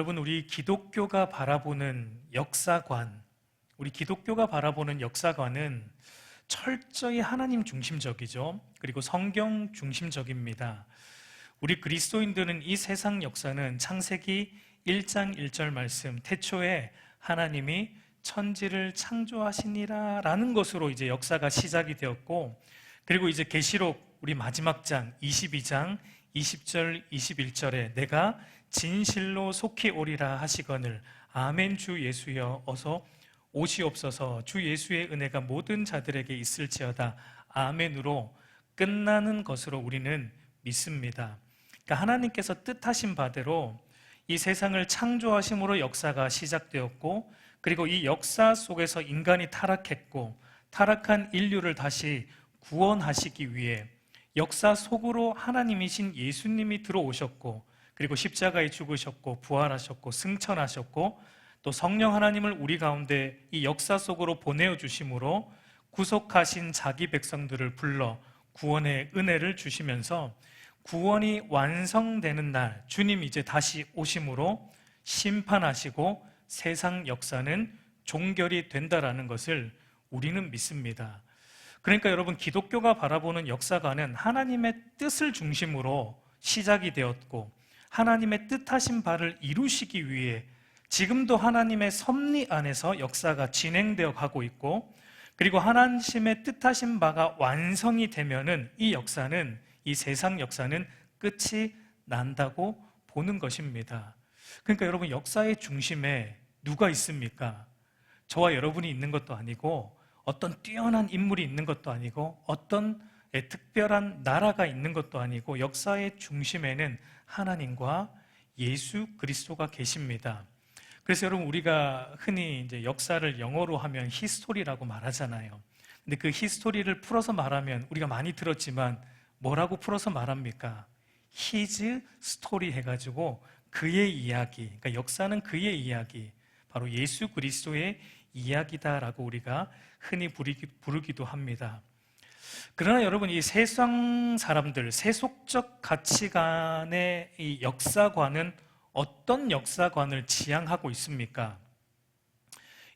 여러분, 우리 기독교가 바라보는 역사관, 우리 기독교가 바라보는 역사관은 철저히 하나님 중심적이죠. 그리고 성경 중심적입니다. 우리 그리스도인들은 이 세상 역사는 창세기 1장 1절 말씀, 태초에 하나님이 천지를 창조하시니라 라는 것으로 이제 역사가 시작이 되었고, 그리고 이제 계시록 우리 마지막 장 22장 20절 21절에 내가 진실로 속히 오리라 하시거늘 아멘 주 예수여 어서 오시옵소서 주 예수의 은혜가 모든 자들에게 있을지어다 아멘으로 끝나는 것으로 우리는 믿습니다. 그러니까 하나님께서 뜻하신 바대로 이 세상을 창조하심으로 역사가 시작되었고, 그리고 이 역사 속에서 인간이 타락했고 타락한 인류를 다시 구원하시기 위해 역사 속으로 하나님이신 예수님이 들어오셨고, 그리고 십자가에 죽으셨고 부활하셨고 승천하셨고, 또 성령 하나님을 우리 가운데 이 역사 속으로 보내어 주심으로 구속하신 자기 백성들을 불러 구원의 은혜를 주시면서 구원이 완성되는 날 주님 이제 다시 오심으로 심판하시고 세상 역사는 종결이 된다라는 것을 우리는 믿습니다. 그러니까 여러분, 기독교가 바라보는 역사관은 하나님의 뜻을 중심으로 시작이 되었고 하나님의 뜻하신 바를 이루시기 위해 지금도 하나님의 섭리 안에서 역사가 진행되어 가고 있고, 그리고 하나님의 뜻하신 바가 완성이 되면은 이 역사는, 이 세상 역사는 끝이 난다고 보는 것입니다. 그러니까 여러분, 역사의 중심에 누가 있습니까? 저와 여러분이 있는 것도 아니고 어떤 뛰어난 인물이 있는 것도 아니고 어떤 특별한 나라가 있는 것도 아니고 역사의 중심에는 하나님과 예수 그리스도가 계십니다. 그래서 여러분, 우리가 흔히 이제 역사를 영어로 하면 히스토리라고 말하잖아요. 근데 그 히스토리를 풀어서 말하면 우리가 많이 들었지만 뭐라고 풀어서 말합니까? His story 해가지고 그의 이야기, 그러니까 역사는 그의 이야기, 바로 예수 그리스도의 이야기다라고 우리가 흔히 부르기도 합니다. 그러나 여러분, 이 세상 사람들, 세속적 가치관의 이 역사관은 어떤 역사관을 지향하고 있습니까?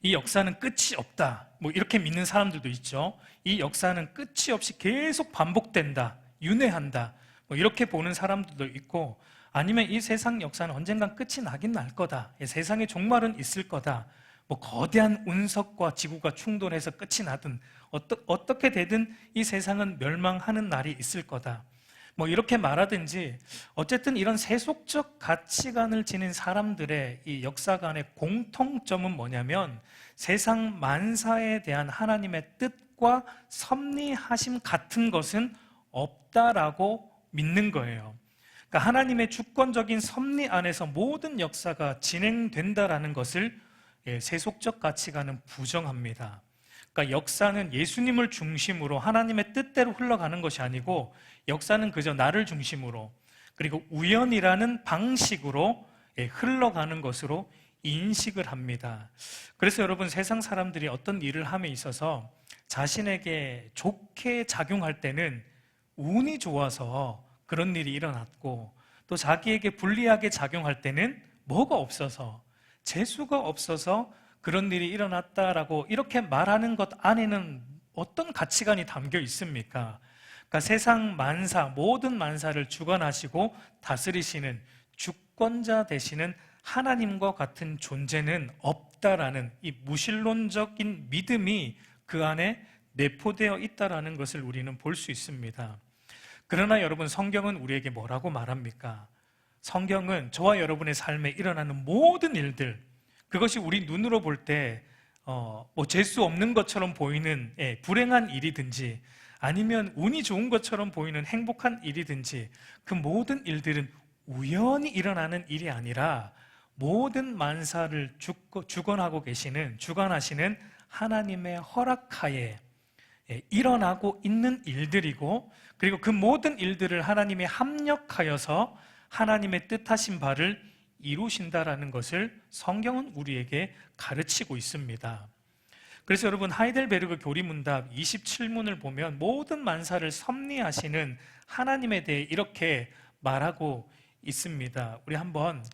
이 역사는 끝이 없다, 뭐 이렇게 믿는 사람들도 있죠. 이 역사는 끝이 없이 계속 반복된다, 윤회한다, 뭐 이렇게 보는 사람들도 있고, 아니면 이 세상 역사는 언젠간 끝이 나긴 날 거다, 세상의 종말은 있을 거다, 뭐 거대한 운석과 지구가 충돌해서 끝이 나든 어떻게 되든 이 세상은 멸망하는 날이 있을 거다, 뭐 이렇게 말하든지, 어쨌든 이런 세속적 가치관을 지닌 사람들의 이 역사관의 공통점은 뭐냐면 세상 만사에 대한 하나님의 뜻과 섭리하심 같은 것은 없다라고 믿는 거예요. 그러니까 하나님의 주권적인 섭리 안에서 모든 역사가 진행된다라는 것을 세속적 가치관은 부정합니다. 그러니까 역사는 예수님을 중심으로 하나님의 뜻대로 흘러가는 것이 아니고 역사는 그저 나를 중심으로, 그리고 우연이라는 방식으로 흘러가는 것으로 인식을 합니다. 그래서 여러분, 세상 사람들이 어떤 일을 함에 있어서 자신에게 좋게 작용할 때는 운이 좋아서 그런 일이 일어났고, 또 자기에게 불리하게 작용할 때는 뭐가 없어서, 재수가 없어서 그런 일이 일어났다라고 이렇게 말하는 것 안에는 어떤 가치관이 담겨 있습니까? 그러니까 세상 만사, 모든 만사를 주관하시고 다스리시는 주권자 되시는 하나님과 같은 존재는 없다라는 이 무신론적인 믿음이 그 안에 내포되어 있다라는 것을 우리는 볼 수 있습니다. 그러나 여러분, 성경은 우리에게 뭐라고 말합니까? 성경은 저와 여러분의 삶에 일어나는 모든 일들, 그것이 우리 눈으로 볼 때 재수 없는 것처럼 보이는 불행한 일이든지 아니면 운이 좋은 것처럼 보이는 행복한 일이든지, 그 모든 일들은 우연히 일어나는 일이 아니라 모든 만사를 주관하고 계시는, 주관하시는 하나님의 허락하에 일어나고 있는 일들이고, 그리고 그 모든 일들을 하나님이 합력하여서 하나님의 뜻하신 바를 이루신다라는 것을 성경은 우리에게 가르치고 있습니다. 그래서 여러분, 하이델베르그 교리문답 27문을 보면 모든 만사를 섭리하시는 하나님에 대해 이렇게 말하고 있습니다. 우리 한번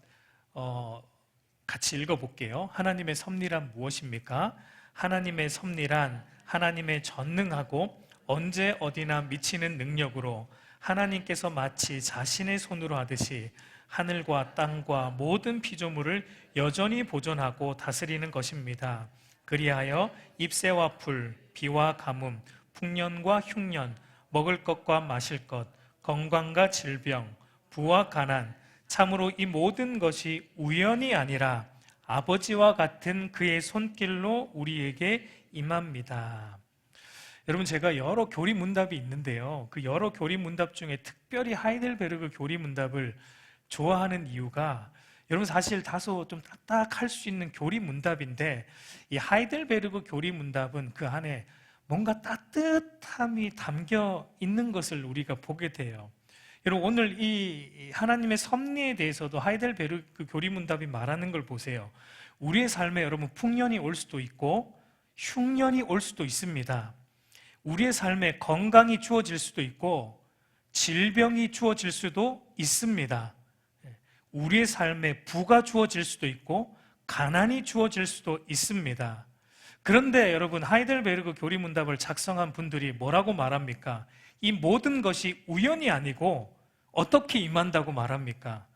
같이 읽어볼게요. 하나님의 섭리란 무엇입니까? 하나님의 섭리란 하나님의 전능하고 언제 어디나 미치는 능력으로 하나님께서 마치 자신의 손으로 하듯이 하늘과 땅과 모든 피조물을 여전히 보존하고 다스리는 것입니다. 그리하여 잎새와 풀, 비와 가뭄, 풍년과 흉년, 먹을 것과 마실 것, 건강과 질병, 부와 가난, 참으로 이 모든 것이 우연이 아니라 아버지와 같은 그의 손길로 우리에게 임합니다. 여러분, 제가 여러 교리 문답이 있는데요. 그 여러 교리 문답 중에 특별히 하이델베르그 교리 문답을 좋아하는 이유가, 여러분 사실 다소 좀 딱딱할 수 있는 교리 문답인데 이 하이델베르그 교리 문답은 그 안에 뭔가 따뜻함이 담겨 있는 것을 우리가 보게 돼요. 여러분, 오늘 이 하나님의 섭리에 대해서도 하이델베르그 교리 문답이 말하는 걸 보세요. 우리의 삶에 여러분 풍년이 올 수도 있고 흉년이 올 수도 있습니다. 우리의 삶에 건강이 주어질 수도 있고 질병이 주어질 수도 있습니다. 우리의 삶에 부가 주어질 수도 있고 가난이 주어질 수도 있습니다. 그런데 여러분, 하이델베르그 교리문답을 작성한 분들이 뭐라고 말합니까? 이 모든 것이 우연이 아니고 어떻게 임한다고 말합니까?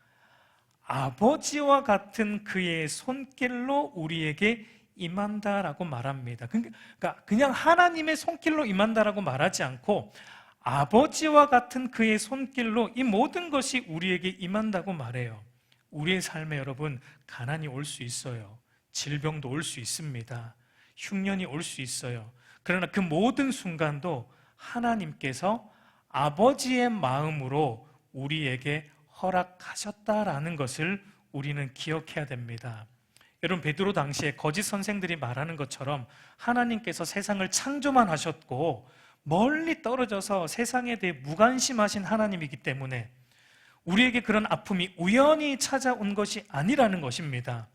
아버지와 같은 그의 손길로 우리에게 임한다라고 말합니다. 그러니까 그냥 하나님의 손길로 임한다라고 말하지 않고 아버지와 같은 그의 손길로 이 모든 것이 우리에게 임한다고 말해요. 우리의 삶에 여러분 가난이 올 수 있어요. 질병도 올 수 있습니다. 흉년이 올 수 있어요. 그러나 그 모든 순간도 하나님께서 아버지의 마음으로 우리에게 허락하셨다라는 것을 우리는 기억해야 됩니다. 여러분, 베드로 당시에 거짓 선생들이 말하는 것처럼 하나님께서 세상을 창조만 하셨고 멀리 떨어져서 세상에 대해 무관심하신 하나님이기 때문에 우리에게 그런 아픔이 우연히 찾아온 것이 아니라는 것입니다.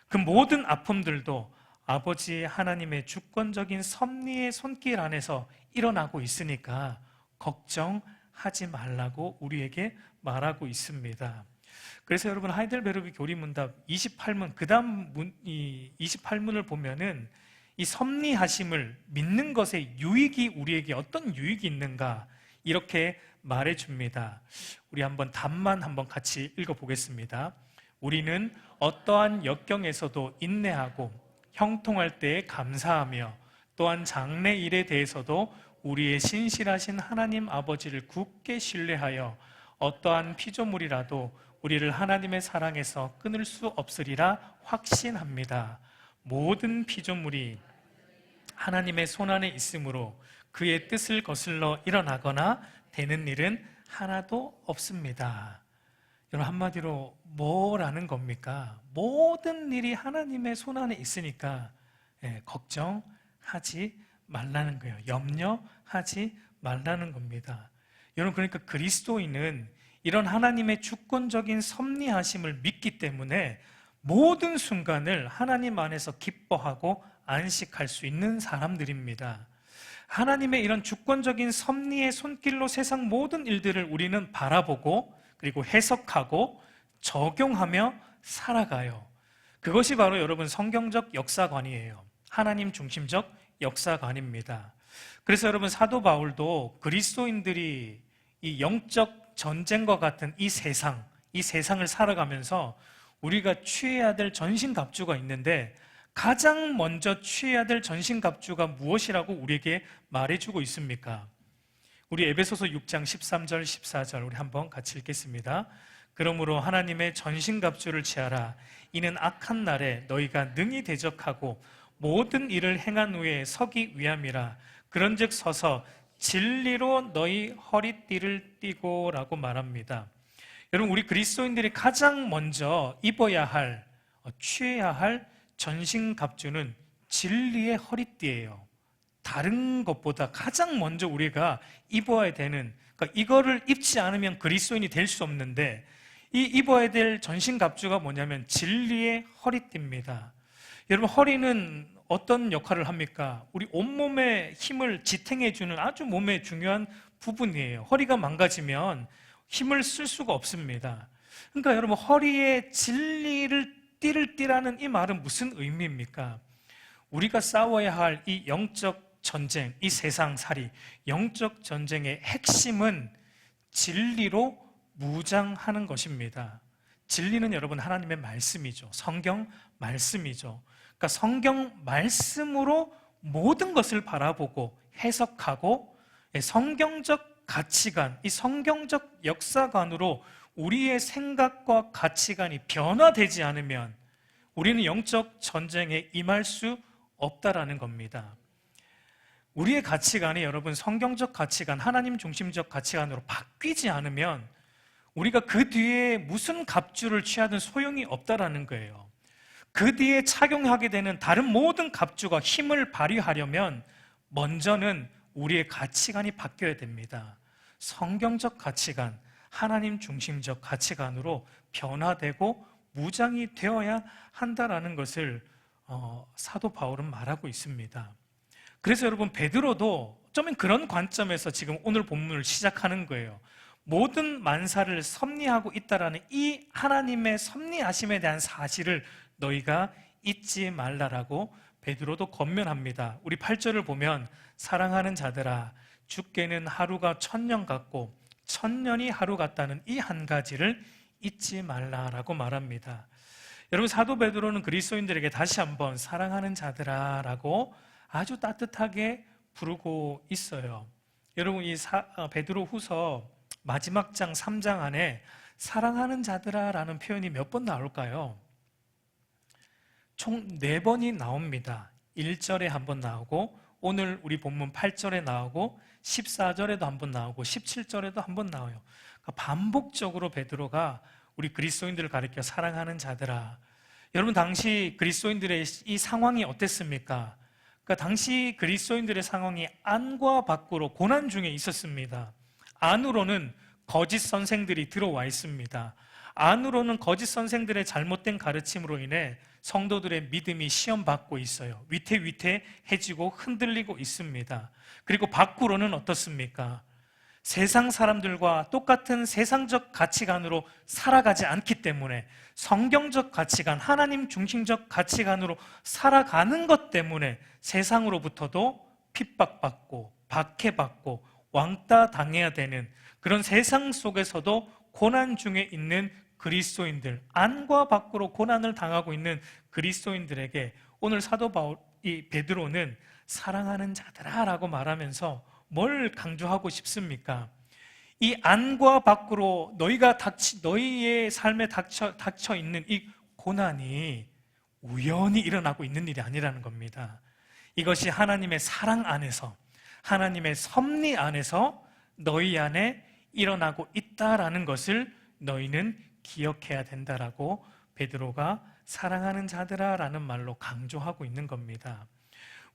그 모든 아픔들도 아버지 하나님의 주권적인 섭리의 손길 안에서 일어나고 있으니까 걱정하지 말라고 우리에게 말하고 있습니다. 그래서 여러분, 하이델베르그 교리문답 28문, 그 다음 28문을 보면은 이 섭리하심을 믿는 것의 유익이 우리에게 어떤 유익이 있는가 이렇게 말해줍니다. 우리 한번 답만 한번 같이 읽어보겠습니다. 우리는 어떠한 역경에서도 인내하고 형통할 때에 감사하며 또한 장래 일에 대해서도 우리의 신실하신 하나님 아버지를 굳게 신뢰하여 어떠한 피조물이라도 우리를 하나님의 사랑에서 끊을 수 없으리라 확신합니다. 모든 피조물이 하나님의 손안에 있으므로 그의 뜻을 거슬러 일어나거나 되는 일은 하나도 없습니다. 여러분, 한마디로 뭐라는 겁니까? 모든 일이 하나님의 손안에 있으니까 걱정하지 말라는 거예요. 염려하지 말라는 겁니다. 여러분, 그러니까 그리스도인은 이런 하나님의 주권적인 섭리하심을 믿기 때문에 모든 순간을 하나님 안에서 기뻐하고 안식할 수 있는 사람들입니다. 하나님의 이런 주권적인 섭리의 손길로 세상 모든 일들을 우리는 바라보고 그리고 해석하고 적용하며 살아가요. 그것이 바로 여러분 성경적 역사관이에요. 하나님 중심적 역사관입니다. 그래서 여러분, 사도 바울도 그리스도인들이 이 영적 전쟁과 같은 이 세상을 살아가면서 우리가 취해야 될 전신갑주가 있는데 가장 먼저 취해야 될 전신갑주가 무엇이라고 우리에게 말해주고 있습니까? 우리 에베소서 6장 13절 14절 우리 한번 같이 읽겠습니다. 그러므로 하나님의 전신갑주를 취하라. 이는 악한 날에 너희가 능히 대적하고 모든 일을 행한 후에 서기 위함이라. 그런즉 서서 진리로 너희 허리띠를 띠고 라고 말합니다. 여러분, 우리 그리스도인들이 가장 먼저 입어야 할, 취해야 할 전신갑주는 진리의 허리띠예요. 다른 것보다 가장 먼저 우리가 입어야 되는, 그러니까 이거를 입지 않으면 그리스도인이 될 수 없는데 이 입어야 될 전신갑주가 뭐냐면 진리의 허리띠입니다. 여러분, 허리는 어떤 역할을 합니까? 우리 온몸의 힘을 지탱해주는 아주 몸의 중요한 부분이에요. 허리가 망가지면 힘을 쓸 수가 없습니다. 그러니까 여러분, 허리에 진리를 띠를 띠라는 이 말은 무슨 의미입니까? 우리가 싸워야 할 이 영적 전쟁, 이 세상살이, 영적 전쟁의 핵심은 진리로 무장하는 것입니다. 진리는 여러분 하나님의 말씀이죠. 성경 말씀이죠. 그러니까 성경 말씀으로 모든 것을 바라보고 해석하고 성경적 가치관, 이 성경적 역사관으로 우리의 생각과 가치관이 변화되지 않으면 우리는 영적 전쟁에 임할 수 없다라는 겁니다. 우리의 가치관이 여러분 성경적 가치관, 하나님 중심적 가치관으로 바뀌지 않으면 우리가 그 뒤에 무슨 갑주를 취하든 소용이 없다라는 거예요. 그 뒤에 착용하게 되는 다른 모든 갑주가 힘을 발휘하려면 먼저는 우리의 가치관이 바뀌어야 됩니다. 성경적 가치관, 하나님 중심적 가치관으로 변화되고 무장이 되어야 한다라는 것을 사도 바울은 말하고 있습니다. 그래서 여러분 베드로도 좀 그런 관점에서 지금 오늘 본문을 시작하는 거예요. 모든 만사를 섭리하고 있다라는 이 하나님의 섭리하심에 대한 사실을 너희가 잊지 말라라고 베드로도 권면합니다. 우리 8절을 보면 사랑하는 자들아 주께는 하루가 1000년 같고 1000년이 하루 같다는 이 한 가지를 잊지 말라라고 말합니다. 여러분 사도 베드로는 그리스도인들에게 다시 한번 사랑하는 자들아 라고 아주 따뜻하게 부르고 있어요. 여러분 이 베드로 후서 마지막 장 3장 안에 사랑하는 자들아 라는 표현이 몇 번 나올까요? 총 4번이 나옵니다. 1절에 한 번 나오고 오늘 우리 본문 8절에 나오고 14절에도 한 번 나오고 17절에도 한 번 나와요. 그러니까 반복적으로 베드로가 우리 그리스도인들을 가리켜 사랑하는 자들아. 여러분 당시 그리스도인들의 이 상황이 어땠습니까? 그러니까 당시 그리스도인들의 상황이 안과 밖으로 고난 중에 있었습니다. 안으로는 거짓 선생들이 들어와 있습니다. 안으로는 거짓 선생들의 잘못된 가르침으로 인해 성도들의 믿음이 시험받고 있어요. 위태위태해지고 흔들리고 있습니다. 그리고 밖으로는 어떻습니까? 세상 사람들과 똑같은 세상적 가치관으로 살아가지 않기 때문에 성경적 가치관, 하나님 중심적 가치관으로 살아가는 것 때문에 세상으로부터도 핍박받고 박해받고 왕따 당해야 되는 그런 세상 속에서도 고난 중에 있는 그리스도인들, 안과 밖으로 고난을 당하고 있는 그리스도인들에게 오늘 사도 바울, 이 베드로는 사랑하는 자들아 라고 말하면서 뭘 강조하고 싶습니까? 이 안과 밖으로 너희의 삶에 닥쳐 있는 이 고난이 우연히 일어나고 있는 일이 아니라는 겁니다. 이것이 하나님의 사랑 안에서, 하나님의 섭리 안에서 너희 안에 일어나고 있다라는 것을 너희는 기억해야 된다라고 베드로가 사랑하는 자들아 라는 말로 강조하고 있는 겁니다.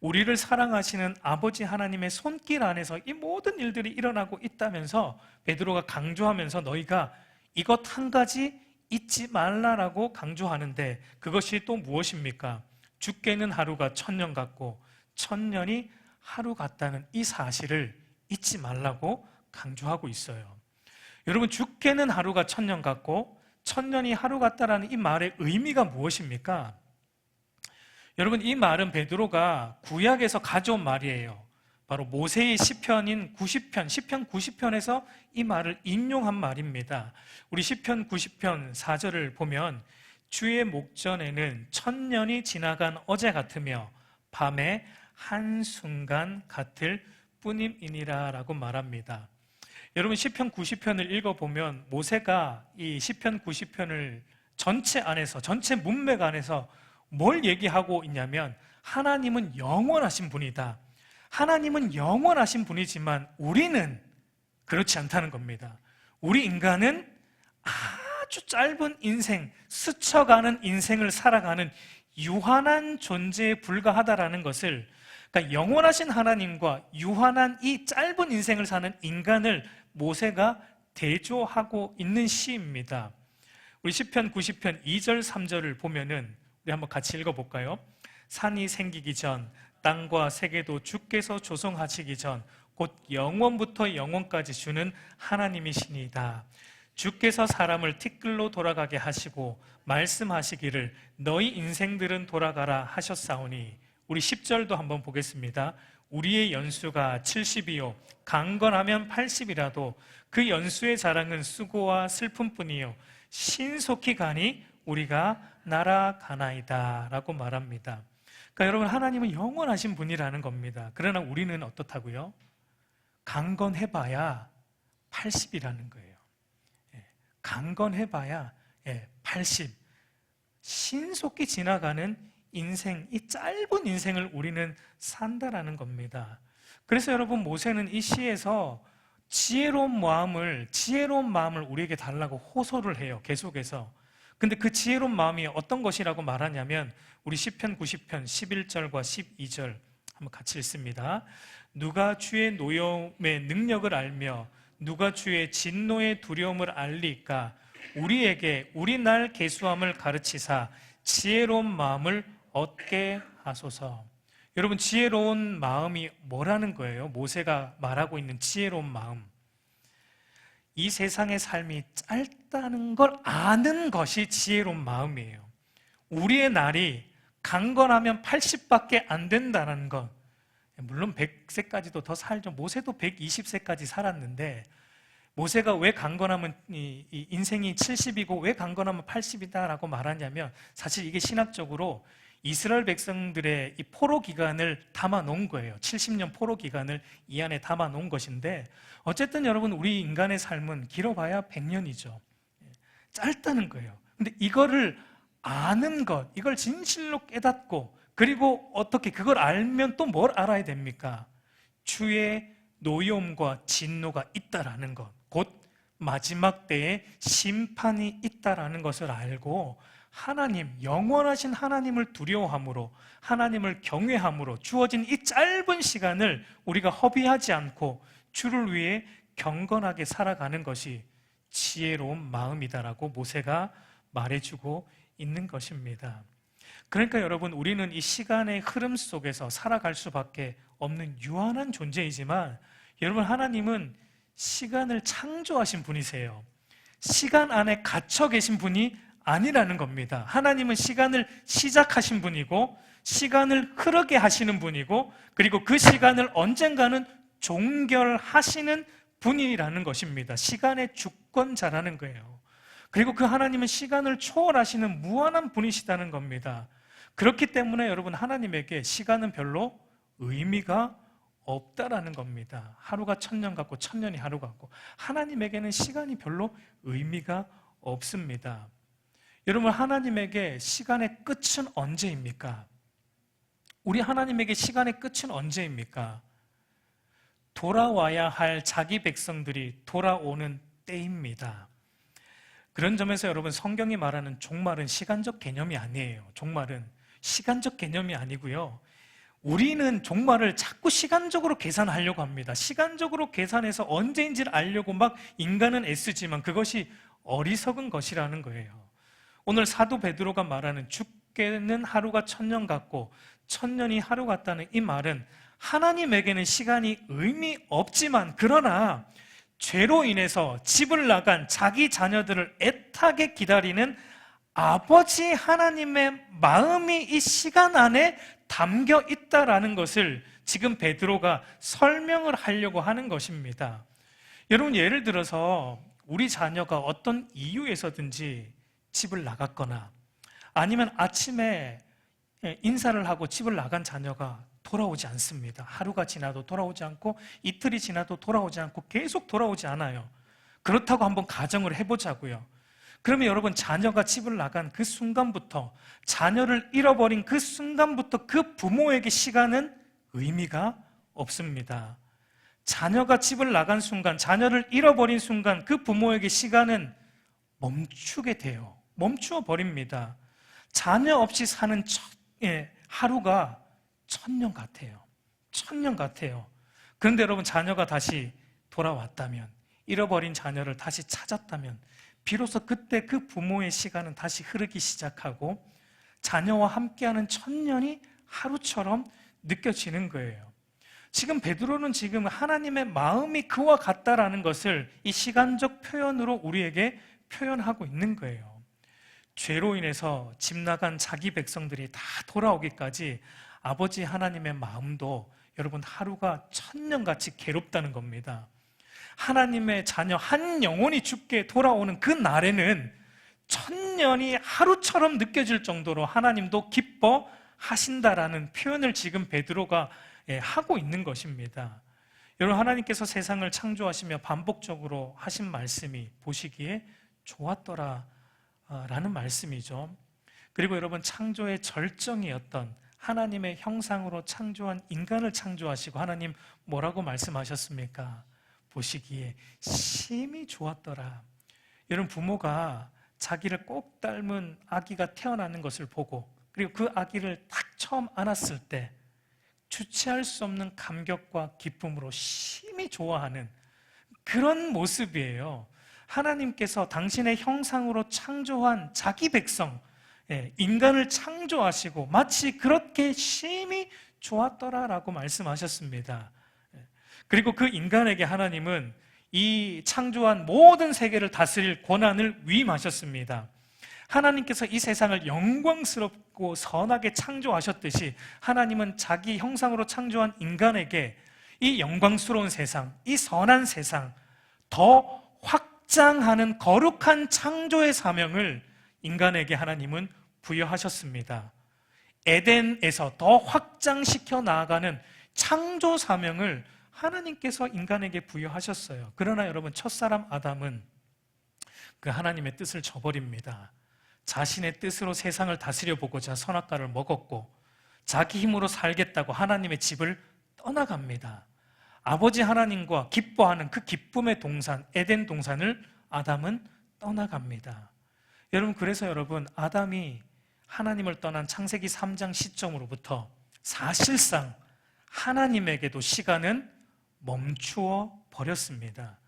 우리를 사랑하시는 아버지 하나님의 손길 안에서 이 모든 일들이 일어나고 있다면서 베드로가 강조하면서 너희가 이것 한 가지 잊지 말라라고 강조하는데 그것이 또 무엇입니까? 주께는 하루가 1000년 같고 1000년이 하루 같다는 이 사실을 잊지 말라고 강조하고 있어요. 여러분 주께는 하루가 1000년 같고 1000년이 하루 같다라는 이 말의 의미가 무엇입니까? 여러분 이 말은 베드로가 구약에서 가져온 말이에요. 바로 모세의 시편인 90편, 시편 90편에서 이 말을 인용한 말입니다. 우리 시편 90편 4절을 보면 주의 목전에는 1000년이 지나간 어제 같으며 밤에 한순간 같을 뿐임이니라 라고 말합니다. 여러분 시편 90편을 읽어보면 모세가 이 시편 90편을 전체 안에서, 전체 문맥 안에서 뭘 얘기하고 있냐면 하나님은 영원하신 분이다. 하나님은 영원하신 분이지만 우리는 그렇지 않다는 겁니다. 우리 인간은 아주 짧은 인생, 스쳐가는 인생을 살아가는 유한한 존재에 불과하다라는 것을, 그러니까 영원하신 하나님과 유한한 이 짧은 인생을 사는 인간을 모세가 대조하고 있는 시입니다. 우리 시편 90편 2절 3절을 보면은 우리 한번 같이 읽어볼까요? 산이 생기기 전 땅과 세계도 주께서 조성하시기 전 곧 영원부터 영원까지 주는 하나님이시니이다. 주께서 사람을 티끌로 돌아가게 하시고 말씀하시기를 너희 인생들은 돌아가라 하셨사오니. 우리 10절도 한번 보겠습니다. 우리의 연수가 70이요 강건하면 80이라도 그 연수의 자랑은 수고와 슬픔뿐이요 신속히 가니 우리가 날아가나이다 라고 말합니다. 그러니까 여러분, 하나님은 영원하신 분이라는 겁니다. 그러나 우리는 어떻다고요? 강건해봐야 80이라는 거예요. 강건해봐야 80. 신속히 지나가는 인생, 이 짧은 인생을 우리는 산다라는 겁니다. 그래서 여러분, 모세는 이 시에서 지혜로운 마음을 우리에게 달라고 호소를 해요. 계속해서. 근데 그 지혜로운 마음이 어떤 것이라고 말하냐면 우리 시편 90편 11절과 12절 한번 같이 읽습니다. 누가 주의 노여움의 능력을 알며 누가 주의 진노의 두려움을 알리까? 우리에게 우리 날 계수함을 가르치사 지혜로운 마음을 얻게 하소서. 여러분, 지혜로운 마음이 뭐라는 거예요? 모세가 말하고 있는 지혜로운 마음. 이 세상의 삶이 짧다는 걸 아는 것이 지혜로운 마음이에요. 우리의 날이 강건하면 80밖에 안 된다는 것. 물론 100세까지도 더 살죠. 모세도 120세까지 살았는데 모세가 왜 강건하면 이 인생이 70이고 왜 강건하면 80이다라고 말하냐면 사실 이게 신학적으로 이스라엘 백성들의 이 포로 기간을 담아 놓은 거예요. 70년 포로 기간을 이 안에 담아 놓은 것인데 어쨌든 여러분, 우리 인간의 삶은 길어봐야 100년이죠. 짧다는 거예요. 근데 이거를 아는 것, 이걸 진실로 깨닫고 그리고 어떻게 그걸 알면 또 뭘 알아야 됩니까? 주의 노여움과 진노가 있다라는 것, 곧 마지막 때에 심판이 있다라는 것을 알고 하나님, 영원하신 하나님을 두려워함으로 하나님을 경외함으로 주어진 이 짧은 시간을 우리가 허비하지 않고 주를 위해 경건하게 살아가는 것이 지혜로운 마음이다라고 모세가 말해주고 있는 것입니다. 그러니까 여러분, 우리는 이 시간의 흐름 속에서 살아갈 수밖에 없는 유한한 존재이지만 여러분, 하나님은 시간을 창조하신 분이세요. 시간 안에 갇혀 계신 분이 아니라는 겁니다. 하나님은 시간을 시작하신 분이고 시간을 흐르게 하시는 분이고 그리고 그 시간을 언젠가는 종결하시는 분이라는 것입니다. 시간의 주권자라는 거예요. 그리고 그 하나님은 시간을 초월하시는 무한한 분이시다는 겁니다. 그렇기 때문에 여러분, 하나님에게 시간은 별로 의미가 없다라는 겁니다. 하루가 1000년 같고 1000년이 하루 같고 하나님에게는 시간이 별로 의미가 없습니다. 여러분, 하나님에게 시간의 끝은 언제입니까? 우리 하나님에게 시간의 끝은 언제입니까? 돌아와야 할 자기 백성들이 돌아오는 때입니다. 그런 점에서 여러분, 성경이 말하는 종말은 시간적 개념이 아니에요. 종말은 시간적 개념이 아니고요. 우리는 종말을 자꾸 시간적으로 계산하려고 합니다. 시간적으로 계산해서 언제인지를 알려고 막 인간은 애쓰지만 그것이 어리석은 것이라는 거예요. 오늘 사도 베드로가 말하는 주께는 하루가 1000년 같고 1000년이 하루 같다는 이 말은 하나님에게는 시간이 의미 없지만 그러나 죄로 인해서 집을 나간 자기 자녀들을 애타게 기다리는 아버지 하나님의 마음이 이 시간 안에 담겨 있다라는 것을 지금 베드로가 설명을 하려고 하는 것입니다. 여러분, 예를 들어서 우리 자녀가 어떤 이유에서든지 집을 나갔거나 아니면 아침에 인사를 하고 집을 나간 자녀가 돌아오지 않습니다. 하루가 지나도 돌아오지 않고 이틀이 지나도 돌아오지 않고 계속 돌아오지 않아요. 그렇다고 한번 가정을 해보자고요. 그러면 여러분, 자녀가 집을 나간 그 순간부터, 자녀를 잃어버린 그 순간부터 그 부모에게 시간은 의미가 없습니다. 자녀가 집을 나간 순간, 자녀를 잃어버린 순간 그 부모에게 시간은 멈추게 돼요. 멈추어 버립니다. 자녀 없이 사는 하루가 1000년 같아요. 1000년 같아요. 그런데 여러분, 자녀가 다시 돌아왔다면, 잃어버린 자녀를 다시 찾았다면 비로소 그때 그 부모의 시간은 다시 흐르기 시작하고 자녀와 함께하는 1000년이 하루처럼 느껴지는 거예요. 지금 베드로는 지금 하나님의 마음이 그와 같다라는 것을 이 시간적 표현으로 우리에게 표현하고 있는 거예요. 죄로 인해서 집 나간 자기 백성들이 다 돌아오기까지 아버지 하나님의 마음도 여러분 하루가 천년같이 괴롭다는 겁니다. 하나님의 자녀 한 영혼이 죽게 돌아오는 그 날에는 천년이 하루처럼 느껴질 정도로 하나님도 기뻐하신다라는 표현을 지금 베드로가 하고 있는 것입니다. 여러분, 하나님께서 세상을 창조하시며 반복적으로 하신 말씀이 보시기에 좋았더라 라는 말씀이죠. 그리고 여러분, 창조의 절정이었던 하나님의 형상으로 창조한 인간을 창조하시고 하나님 뭐라고 말씀하셨습니까? 보시기에 심히 좋았더라. 여러분, 부모가 자기를 꼭 닮은 아기가 태어나는 것을 보고 그리고 그 아기를 딱 처음 안았을 때 주체할 수 없는 감격과 기쁨으로 심히 좋아하는 그런 모습이에요. 하나님께서 당신의 형상으로 창조한 자기 백성, 인간을 창조하시고 마치 그렇게 심히 좋았더라라고 말씀하셨습니다. 그리고 그 인간에게 하나님은 이 창조한 모든 세계를 다스릴 권한을 위임하셨습니다. 하나님께서 이 세상을 영광스럽고 선하게 창조하셨듯이 하나님은 자기 형상으로 창조한 인간에게 이 영광스러운 세상, 이 선한 세상, 더 확장하는 거룩한 창조의 사명을 인간에게 하나님은 부여하셨습니다. 에덴에서 더 확장시켜 나아가는 창조 사명을 하나님께서 인간에게 부여하셨어요. 그러나 여러분, 첫사람 아담은 그 하나님의 뜻을 저버립니다. 자신의 뜻으로 세상을 다스려 보고자 선악과를 먹었고 자기 힘으로 살겠다고 하나님의 집을 떠나갑니다. 아버지 하나님과 기뻐하는 그 기쁨의 동산, 에덴 동산을 아담은 떠나갑니다. 여러분, 그래서 여러분, 아담이 하나님을 떠난 창세기 3장 시점으로부터 사실상 하나님에게도 시간은 멈추어 버렸습니다.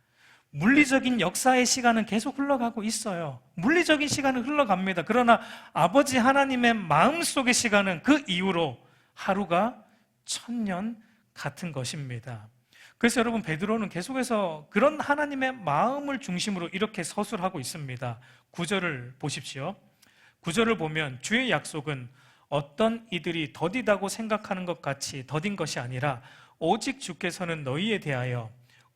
물리적인 역사의 시간은 계속 흘러가고 있어요. 물리적인 시간은 흘러갑니다. 그러나 아버지 하나님의 마음속의 시간은 그 이후로 하루가 천년 같은 것입니다. 그래서 여러분, 베드로는 계속해서 그런 하나님의 마음을 중심으로 이렇게 서술하고 있습니다. 9절을 보십시오. 9절을 보면 주의 약속은 어떤 이들이 더디다고 생각하는 것 같이 더딘 것이 아니라 오직 주께서는 너희에 대하여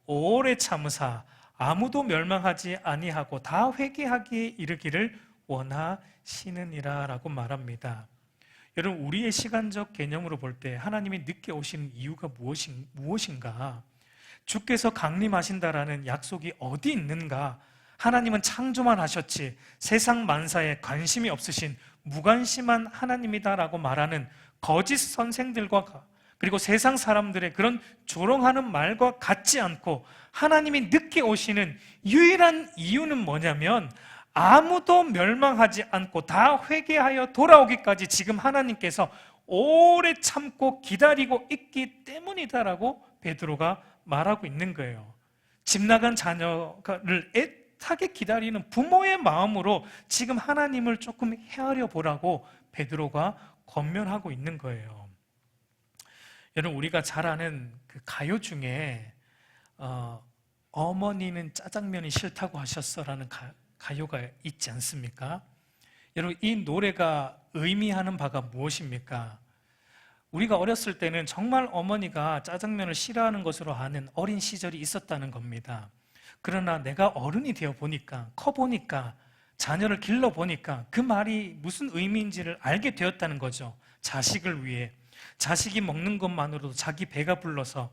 오래 참으사 아무도 멸망하지 아니하고 다 회개하기에 이르기를 원하시느니라 라고 말합니다. 여러분, 우리의 시간적 개념으로 볼 때 하나님이 늦게 오시는 이유가 무엇인가? 주께서 강림하신다라는 약속이 어디 있는가? 하나님은 창조만 하셨지 세상 만사에 관심이 없으신 무관심한 하나님이다라고 말하는 거짓 선생들과 그리고 세상 사람들의 그런 조롱하는 말과 같지 않고 하나님이 늦게 오시는 유일한 이유는 뭐냐면 아무도 멸망하지 않고 다 회개하여 돌아오기까지 지금 하나님께서 오래 참고 기다리고 있기 때문이다라고 베드로가 말하고 있는 거예요. 집 나간 자녀를 애타게 기다리는 부모의 마음으로 지금 하나님을 조금 헤아려 보라고 베드로가 권면하고 있는 거예요. 여러분, 우리가 잘 아는 그 가요 중에 어머니는 짜장면이 싫다고 하셨어라는 가요가 있지 않습니까? 여러분, 이 노래가 의미하는 바가 무엇입니까? 우리가 어렸을 때는 정말 어머니가 짜장면을 싫어하는 것으로 아는 어린 시절이 있었다는 겁니다. 그러나 내가 어른이 되어 보니까, 커 보니까, 자녀를 길러 보니까 그 말이 무슨 의미인지를 알게 되었다는 거죠. 자식을 위해. 자식이 먹는 것만으로도 자기 배가 불러서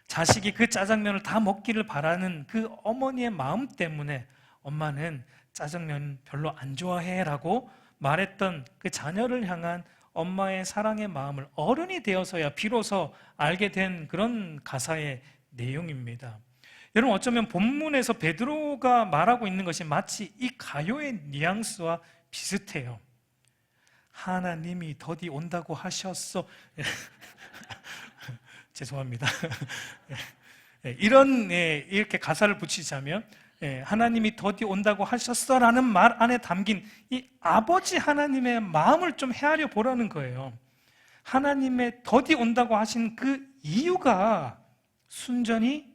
자식이 그 짜장면을 다 먹기를 바라는 그 어머니의 마음 때문에 엄마는 짜장면 별로 안 좋아해 라고 말했던 그 자녀를 향한 엄마의 사랑의 마음을 어른이 되어서야 비로소 알게 된 그런 가사의 내용입니다. 여러분, 어쩌면 본문에서 베드로가 말하고 있는 것이 마치 이 가요의 뉘앙스와 비슷해요. 하나님이 더디 온다고 하셨어. 죄송합니다. 이렇게 가사를 붙이자면 하나님이 더디 온다고 하셨어라는 말 안에 담긴 이 아버지 하나님의 마음을 좀 헤아려 보라는 거예요. 하나님의 더디 온다고 하신 그 이유가 순전히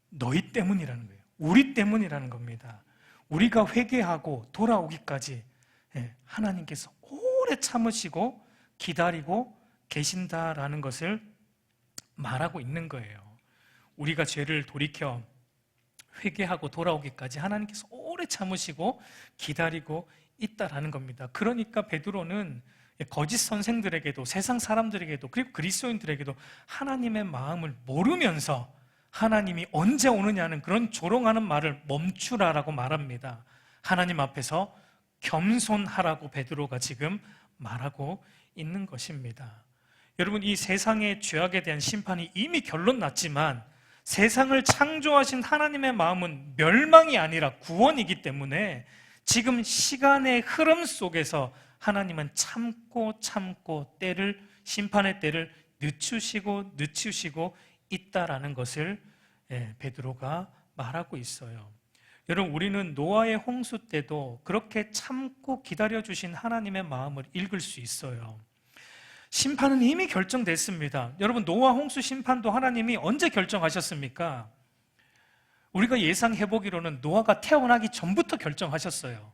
너희 때문이라는 거예요. 우리 때문이라는 겁니다. 우리가 회개하고 돌아오기까지 하나님께서 오래 참으시고 기다리고 계신다라는 것을 말하고 있는 거예요. 우리가 죄를 돌이켜 회개하고 돌아오기까지 하나님께서 오래 참으시고 기다리고 있다라는 겁니다. 그러니까 베드로는 거짓 선생들에게도 세상 사람들에게도 그리고 그리스도인들에게도 하나님의 마음을 모르면서 하나님이 언제 오느냐는 그런 조롱하는 말을 멈추라라고 말합니다. 하나님 앞에서 겸손하라고 베드로가 지금 말하고 있는 것입니다. 여러분, 이 세상의 죄악에 대한 심판이 이미 결론 났지만 세상을 창조하신 하나님의 마음은 멸망이 아니라 구원이기 때문에 지금 시간의 흐름 속에서 하나님은 참고 심판의 때를 늦추시고 있다라는 것을 베드로가 말하고 있어요. 여러분, 우리는 노아의 홍수 때도 그렇게 참고 기다려주신 하나님의 마음을 읽을 수 있어요. 심판은 이미 결정됐습니다. 여러분, 노아 홍수 심판도 하나님이 언제 결정하셨습니까? 우리가 예상해보기로는 노아가 태어나기 전부터 결정하셨어요.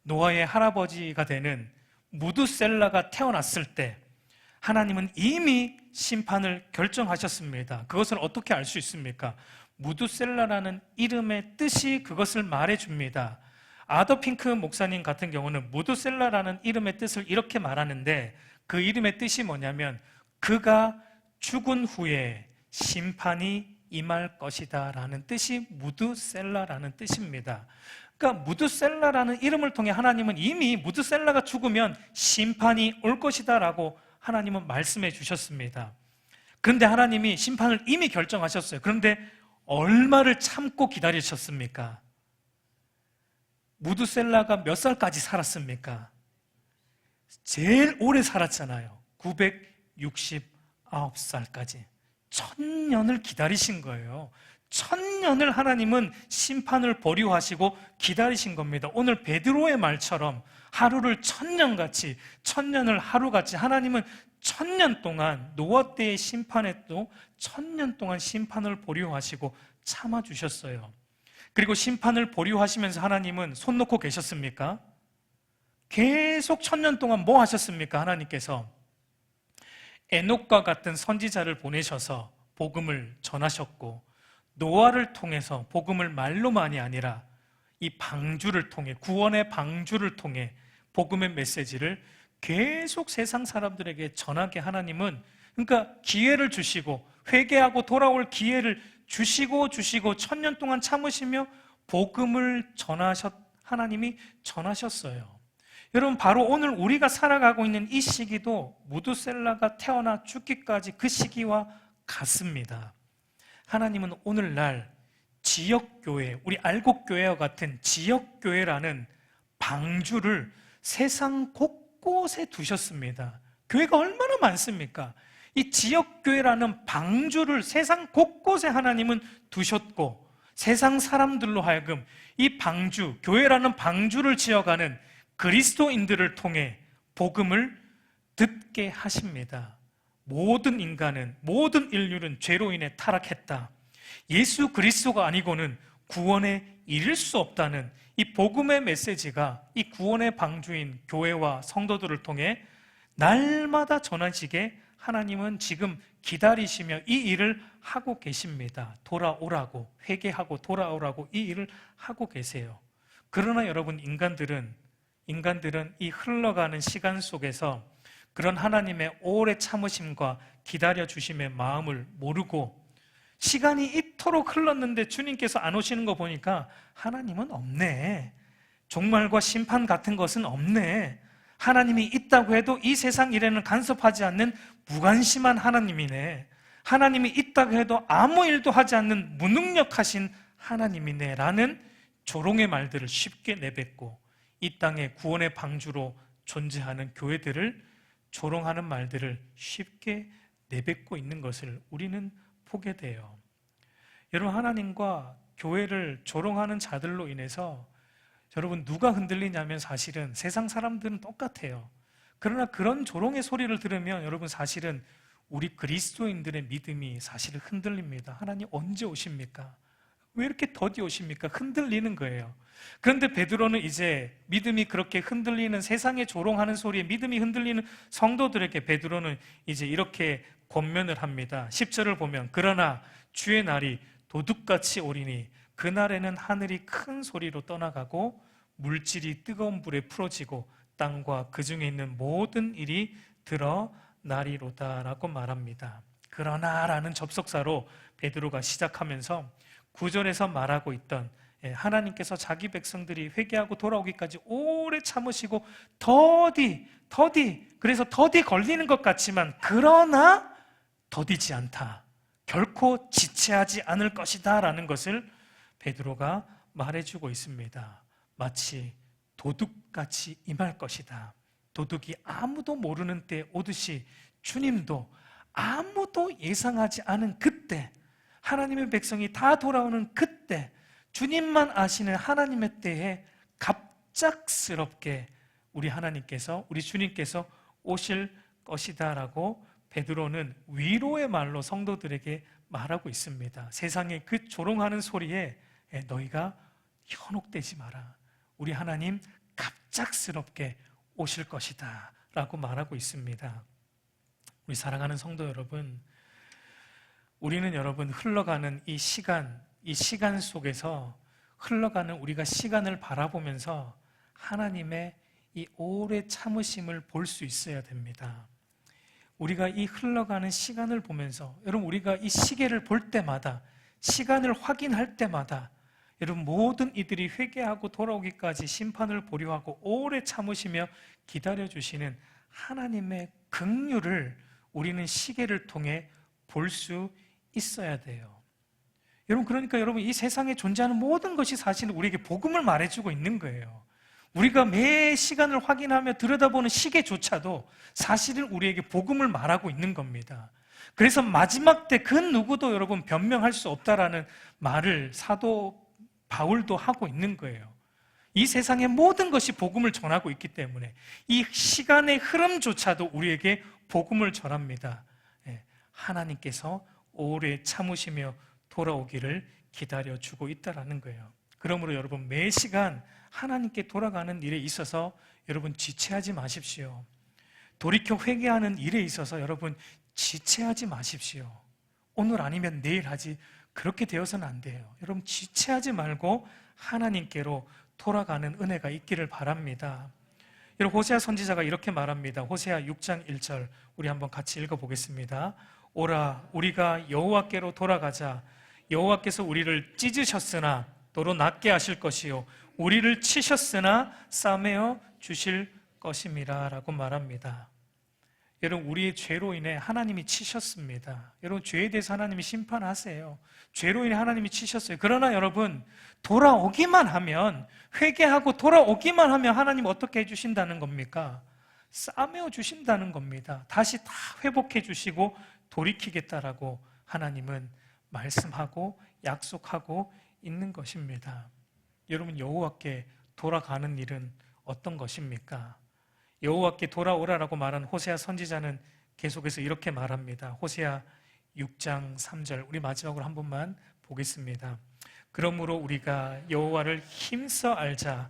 노아의 할아버지가 되는 무두셀라가 태어났을 때 하나님은 이미 심판을 결정하셨습니다. 그것을 어떻게 알 수 있습니까? 무두셀라라는 이름의 뜻이 그것을 말해줍니다. 아더 핑크 목사님 같은 경우는 무두셀라라는 이름의 뜻을 이렇게 말하는데 그 이름의 뜻이 뭐냐면 그가 죽은 후에 심판이 임할 것이다 라는 뜻이 무두셀라라는 뜻입니다. 그러니까 무두셀라라는 이름을 통해 하나님은 이미 무두셀라가 죽으면 심판이 올 것이다 라고 하나님은 말씀해 주셨습니다. 그런데 하나님이 심판을 이미 결정하셨어요. 그런데 얼마를 참고 기다리셨습니까? 무두셀라가 몇 살까지 살았습니까? 제일 오래 살았잖아요. 969살까지 1000년을 기다리신 거예요. 1000년을 하나님은 심판을 보류하시고 기다리신 겁니다. 오늘 베드로의 말처럼 하루를 1000년같이 1000년을 하루같이 하나님은 1000년 동안 노아 때의 심판에도 1000년 동안 심판을 보류하시고 참아주셨어요. 그리고 심판을 보류하시면서 하나님은 손 놓고 계셨습니까? 계속 1000년 동안 뭐 하셨습니까? 하나님께서 에녹과 같은 선지자를 보내셔서 복음을 전하셨고 노아를 통해서 복음을 말로만이 아니라 이 방주를 통해 구원의 방주를 통해 복음의 메시지를 계속 세상 사람들에게 전하게 하나님은 그러니까 기회를 주시고 회개하고 돌아올 기회를 주시고 1000년 동안 참으시며 복음을 하나님이 전하셨어요. 여러분, 바로 오늘 우리가 살아가고 있는 이 시기도 무두셀라가 태어나 죽기까지 그 시기와 같습니다. 하나님은 오늘날 지역교회, 우리 알곡교회와 같은 지역교회라는 방주를 세상 곳곳에 두셨습니다. 교회가 얼마나 많습니까? 이 지역교회라는 방주를 세상 곳곳에 하나님은 두셨고 세상 사람들로 하여금 이 방주, 교회라는 방주를 지어가는 그리스도인들을 통해 복음을 듣게 하십니다. 모든 인간은, 모든 인류는 죄로 인해 타락했다. 예수 그리스도가 아니고는 구원에 이를 수 없다는 이 복음의 메시지가 이 구원의 방주인 교회와 성도들을 통해 날마다 전하시게 하나님은 지금 기다리시며 이 일을 하고 계십니다. 돌아오라고, 회개하고 돌아오라고 이 일을 하고 계세요. 그러나 여러분, 인간들은 이 흘러가는 시간 속에서 그런 하나님의 오래 참으심과 기다려주심의 마음을 모르고 시간이 이토록 흘렀는데 주님께서 안 오시는 거 보니까 하나님은 없네. 종말과 심판 같은 것은 없네. 하나님이 있다고 해도 이 세상 일에는 간섭하지 않는 무관심한 하나님이네. 하나님이 있다고 해도 아무 일도 하지 않는 무능력하신 하나님이네 라는 조롱의 말들을 쉽게 내뱉고 이 땅의 구원의 방주로 존재하는 교회들을 조롱하는 말들을 쉽게 내뱉고 있는 것을 우리는 보게 돼요. 여러분, 하나님과 교회를 조롱하는 자들로 인해서 여러분 누가 흔들리냐면 사실은 세상 사람들은 똑같아요. 그러나 그런 조롱의 소리를 들으면 여러분 사실은 우리 그리스도인들의 믿음이 사실 흔들립니다. 하나님 언제 오십니까? 왜 이렇게 더디 오십니까? 흔들리는 거예요. 그런데 베드로는 이제 믿음이 그렇게 흔들리는, 세상에 조롱하는 소리에 믿음이 흔들리는 성도들에게 베드로는 이제 이렇게 권면을 합니다. 10절을 보면 그러나 주의 날이 도둑같이 오리니 그날에는 하늘이 큰 소리로 떠나가고 물질이 뜨거운 불에 풀어지고 땅과 그 중에 있는 모든 일이 드러나리로다 라고 말합니다. 그러나 라는 접속사로 베드로가 시작하면서 9절에서 말하고 있던 하나님께서 자기 백성들이 회개하고 돌아오기까지 오래 참으시고 더디 그래서 더디 걸리는 것 같지만 그러나 더디지 않다, 결코 지체하지 않을 것이다 라는 것을 베드로가 말해주고 있습니다. 마치 도둑같이 임할 것이다. 도둑이 아무도 모르는 때 오듯이 주님도 아무도 예상하지 않은 그때, 하나님의 백성이 다 돌아오는 그때, 주님만 아시는 하나님의 때에 갑작스럽게 우리 하나님께서, 우리 주님께서 오실 것이다 라고 베드로는 위로의 말로 성도들에게 말하고 있습니다. 세상의 그 조롱하는 소리에 너희가 현혹되지 마라. 우리 하나님 갑작스럽게 오실 것이다 라고 말하고 있습니다. 우리 사랑하는 성도 여러분, 우리는 여러분 흘러가는 이 시간 속에서 흘러가는 우리가 시간을 바라보면서 하나님의 이 오래 참으심을 볼 수 있어야 됩니다. 우리가 이 흘러가는 시간을 보면서, 여러분 우리가 이 시계를 볼 때마다, 시간을 확인할 때마다 여러분 모든 이들이 회개하고 돌아오기까지 심판을 보류하고 오래 참으시며 기다려주시는 하나님의 긍휼을 우리는 시계를 통해 볼 수 있어야 돼요. 여러분, 그러니까 여러분 이 세상에 존재하는 모든 것이 사실은 우리에게 복음을 말해주고 있는 거예요. 우리가 매 시간을 확인하며 들여다보는 시계조차도 사실은 우리에게 복음을 말하고 있는 겁니다. 그래서 마지막 때 그 누구도 여러분 변명할 수 없다라는 말을 사도 바울도 하고 있는 거예요. 이 세상의 모든 것이 복음을 전하고 있기 때문에 이 시간의 흐름조차도 우리에게 복음을 전합니다. 하나님께서 오래 참으시며 돌아오기를 기다려주고 있다라는 거예요. 그러므로 여러분 매 시간 하나님께 돌아가는 일에 있어서 여러분 지체하지 마십시오. 돌이켜 회개하는 일에 있어서 여러분 지체하지 마십시오. 오늘 아니면 내일 하지, 그렇게 되어서는 안 돼요. 여러분 지체하지 말고 하나님께로 돌아가는 은혜가 있기를 바랍니다. 여러분 호세아 선지자가 이렇게 말합니다. 호세아 6장 1절 우리 한번 같이 읽어보겠습니다. 오라 우리가 여호와께로 돌아가자. 여호와께서 우리를 찢으셨으나 도로 낫게 하실 것이요 우리를 치셨으나 싸매어 주실 것임이라 라고 말합니다. 여러분 우리의 죄로 인해 하나님이 치셨습니다. 여러분 죄에 대해서 하나님이 심판하세요. 죄로 인해 하나님이 치셨어요. 그러나 여러분 돌아오기만 하면, 회개하고 돌아오기만 하면 하나님 어떻게 해주신다는 겁니까? 싸매어 주신다는 겁니다. 다시 다 회복해 주시고 돌이키겠다라고 하나님은 말씀하고 약속하고 있는 것입니다. 여러분 여호와께 돌아가는 일은 어떤 것입니까? 여호와께 돌아오라라고 말한 호세아 선지자는 계속해서 이렇게 말합니다. 호세아 6장 3절 우리 마지막으로 한 번만 보겠습니다. 그러므로 우리가 여호와를 힘써 알자,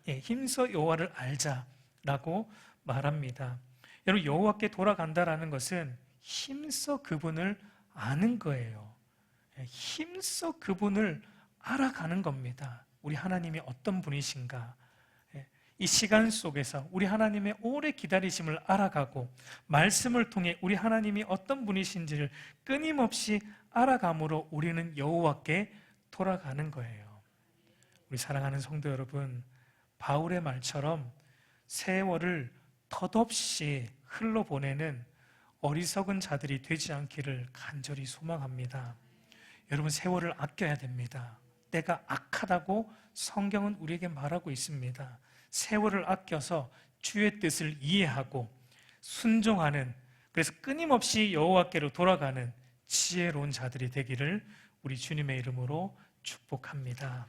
힘써 여호와를 알자라고 말합니다. 여러분 여호와께 돌아간다라는 것은 힘써 그분을 아는 거예요. 힘써 그분을 알아가는 겁니다. 우리 하나님이 어떤 분이신가, 이 시간 속에서 우리 하나님의 오래 기다리심을 알아가고 말씀을 통해 우리 하나님이 어떤 분이신지를 끊임없이 알아감으로 우리는 여호와께 돌아가는 거예요. 우리 사랑하는 성도 여러분, 바울의 말처럼 세월을 덧없이 흘러보내는 어리석은 자들이 되지 않기를 간절히 소망합니다. 여러분 세월을 아껴야 됩니다. 때가 악하다고 성경은 우리에게 말하고 있습니다. 세월을 아껴서 주의 뜻을 이해하고 순종하는, 그래서 끊임없이 여호와께로 돌아가는 지혜로운 자들이 되기를 우리 주님의 이름으로 축복합니다.